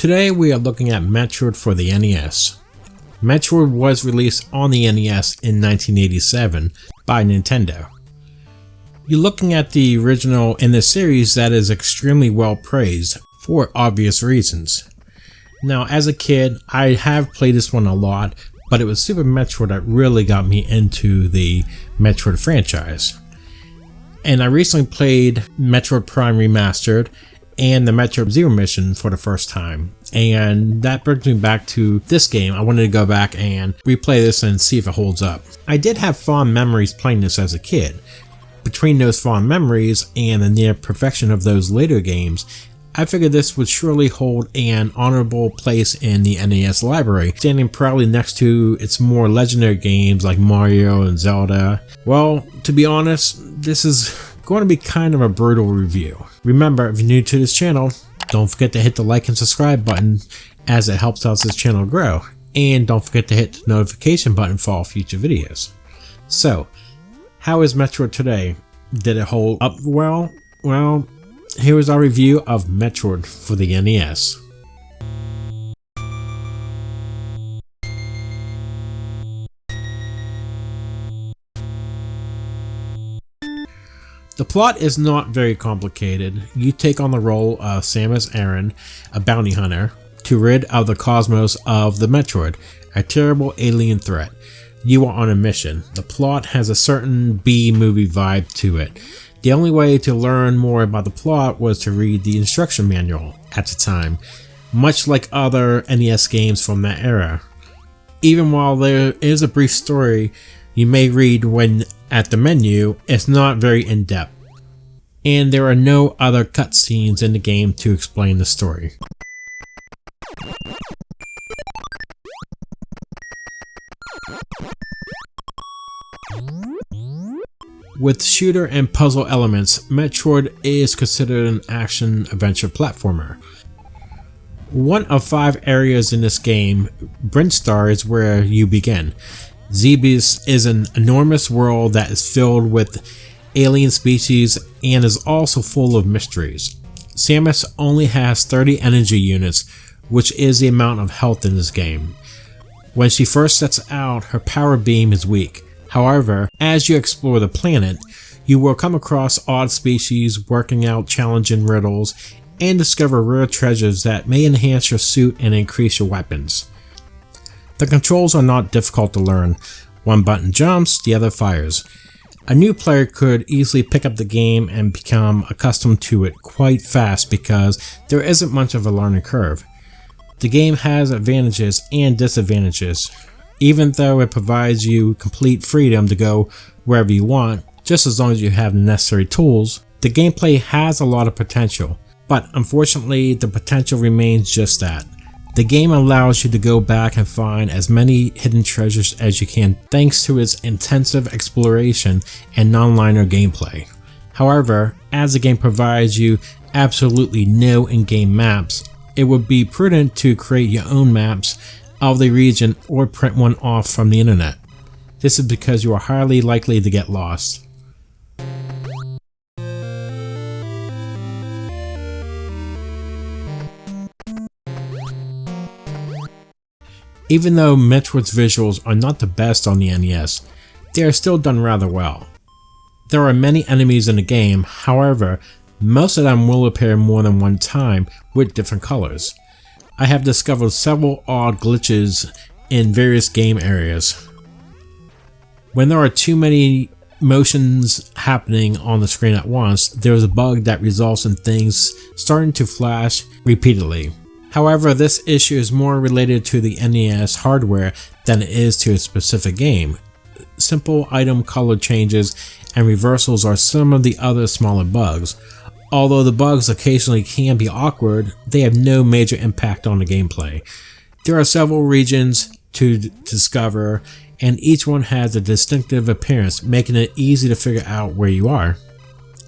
Today we are looking at Metroid for the NES. Metroid was released on the NES in 1987 by Nintendo. You're looking at the original in this series that is extremely well praised for obvious reasons. Now, as a kid, I have played this one a lot, but it was Super Metroid that really got me into the Metroid franchise. And I recently played Metroid Prime Remastered and the Metroid Zero mission for the first time, and that brings me back to this game. I wanted to go back and replay this and see if it holds up. I did have fond memories playing this as a kid. Between those fond memories and the near perfection of those later games, I figured this would surely hold an honorable place in the NES library, standing proudly next to its more legendary games like Mario and Zelda. Well, to be honest, this is going to be kind of a brutal review. Remember, if you're new to this channel, don't forget to hit the like and subscribe button as it helps out this channel grow. And don't forget to hit the notification button for all future videos. So, how is Metroid today? Did it hold up well? Well, here is our review of Metroid for the NES. The plot is not very complicated. You take on the role of Samus Aran, a bounty hunter, to rid of the cosmos of the Metroid, a terrible alien threat. You are on a mission. The plot has a certain B-movie vibe to it. The only way to learn more about the plot was to read the instruction manual at the time, much like other NES games from that era. Even while there is a brief story you may read when at the menu, it's not very in-depth, and there are no other cutscenes in the game to explain the story. With shooter and puzzle elements, Metroid is considered an action-adventure platformer. One of 5 areas in this game, Brinstar, is where you begin. Zebes is an enormous world that is filled with alien species and is also full of mysteries. Samus only has 30 energy units, which is the amount of health in this game. When she first sets out, her power beam is weak. However, as you explore the planet, you will come across odd species, working out challenging riddles, and discover rare treasures that may enhance your suit and increase your weapons. The controls are not difficult to learn. One button jumps, the other fires. A new player could easily pick up the game and become accustomed to it quite fast because there isn't much of a learning curve. The game has advantages and disadvantages. Even though it provides you complete freedom to go wherever you want, just as long as you have the necessary tools, the gameplay has a lot of potential. But unfortunately, the potential remains just that. The game allows you to go back and find as many hidden treasures as you can thanks to its intensive exploration and non-linear gameplay. However, as the game provides you absolutely no in-game maps, it would be prudent to create your own maps of the region or print one off from the internet. This is because you are highly likely to get lost. Even though Metroid's visuals are not the best on the NES, they are still done rather well. There are many enemies in the game, however, most of them will appear more than one time with different colors. I have discovered several odd glitches in various game areas. When there are too many motions happening on the screen at once, there is a bug that results in things starting to flash repeatedly. However, this issue is more related to the NES hardware than it is to a specific game. Simple item color changes and reversals are some of the other smaller bugs. Although the bugs occasionally can be awkward, they have no major impact on the gameplay. There are several regions to discover, and each one has a distinctive appearance, making it easy to figure out where you are.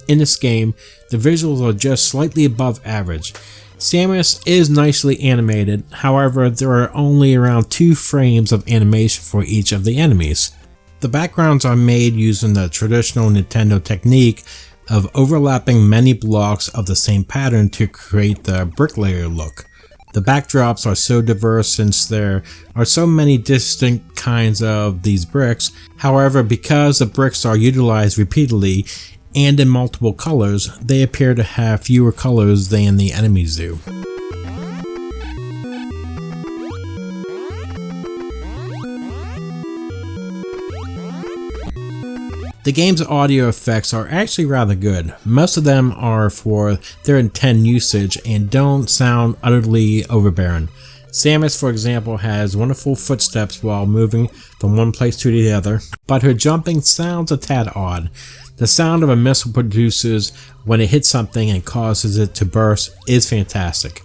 In this game, the visuals are just slightly above average. Samus is nicely animated, however there are only around 2 frames of animation for each of the enemies. The backgrounds are made using the traditional Nintendo technique of overlapping many blocks of the same pattern to create the bricklayer look. The backdrops are so diverse since there are so many distinct kinds of these bricks. However, because the bricks are utilized repeatedly and in multiple colors, they appear to have fewer colors than the enemies do. The game's audio effects are actually rather good. Most of them are for their intended usage and don't sound utterly overbearing. Samus, for example, has wonderful footsteps while moving from one place to the other, but her jumping sounds a tad odd. The sound of a missile produces when it hits something and causes it to burst is fantastic.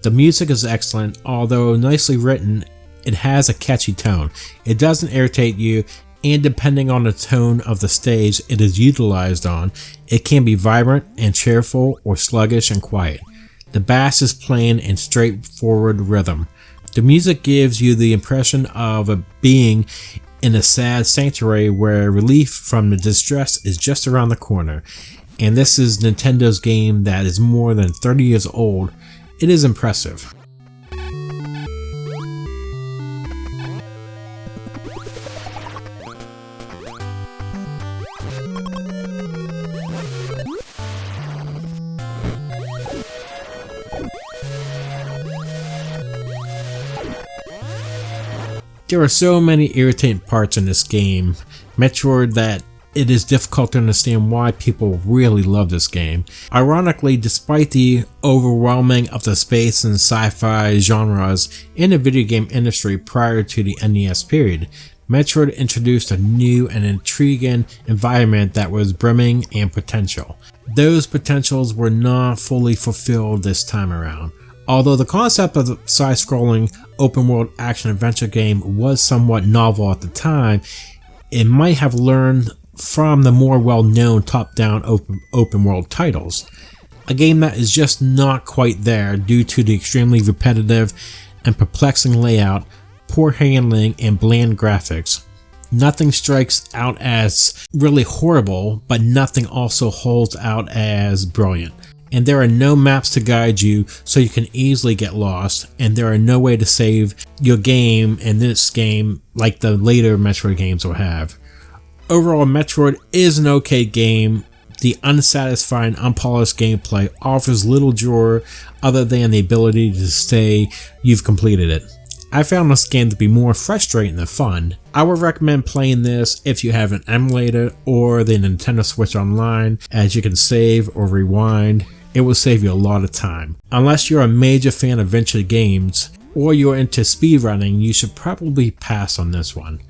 The music is excellent, although nicely written, it has a catchy tone. It doesn't irritate you, and depending on the tone of the stage it is utilized on, it can be vibrant and cheerful or sluggish and quiet. The bass is plain and straightforward rhythm. The music gives you the impression of a being in a sad sanctuary where relief from the distress is just around the corner. And this is Nintendo's game that is more than 30 years old. It is impressive. There are so many irritating parts in this game, Metroid, that it is difficult to understand why people really love this game. Ironically, despite the overwhelming of the space and sci-fi genres in the video game industry prior to the NES period, Metroid introduced a new and intriguing environment that was brimming and potential. Those potentials were not fully fulfilled this time around. Although the concept of the side-scrolling open-world action-adventure game was somewhat novel at the time, it might have learned from the more well-known top-down open-world titles. A game that is just not quite there due to the extremely repetitive and perplexing layout, poor handling, and bland graphics. Nothing strikes out as really horrible, but nothing also holds out as brilliant. And there are no maps to guide you, so you can easily get lost, and there are no way to save your game in this game like the later Metroid games will have. Overall, Metroid is an okay game. The unsatisfying, unpolished gameplay offers little joy other than the ability to say you've completed it. I found this game to be more frustrating than fun. I would recommend playing this if you have an emulator or the Nintendo Switch Online, as you can save or rewind. It will save you a lot of time. Unless you're a major fan of adventure games or you're into speedrunning, you should probably pass on this one.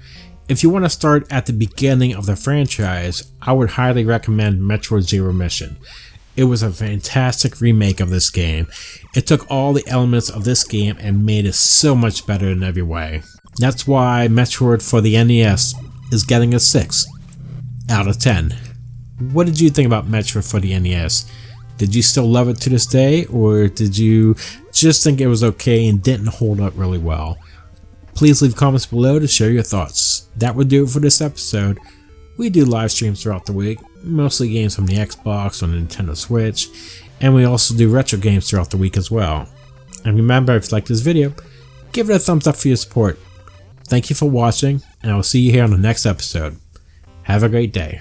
If you want to start at the beginning of the franchise, I would highly recommend Metroid Zero Mission. It was a fantastic remake of this game. It took all the elements of this game and made it so much better in every way. That's why Metroid for the NES is getting a 6 out of 10. What did you think about Metroid for the NES? Did you still love it to this day, or did you just think it was okay and didn't hold up really well? Please leave comments below to share your thoughts. That would do it for this episode. We do live streams throughout the week, mostly games from the Xbox or Nintendo Switch, and we also do retro games throughout the week as well. And remember, if you like this video, give it a thumbs up for your support. Thank you for watching, and I will see you here on the next episode. Have a great day.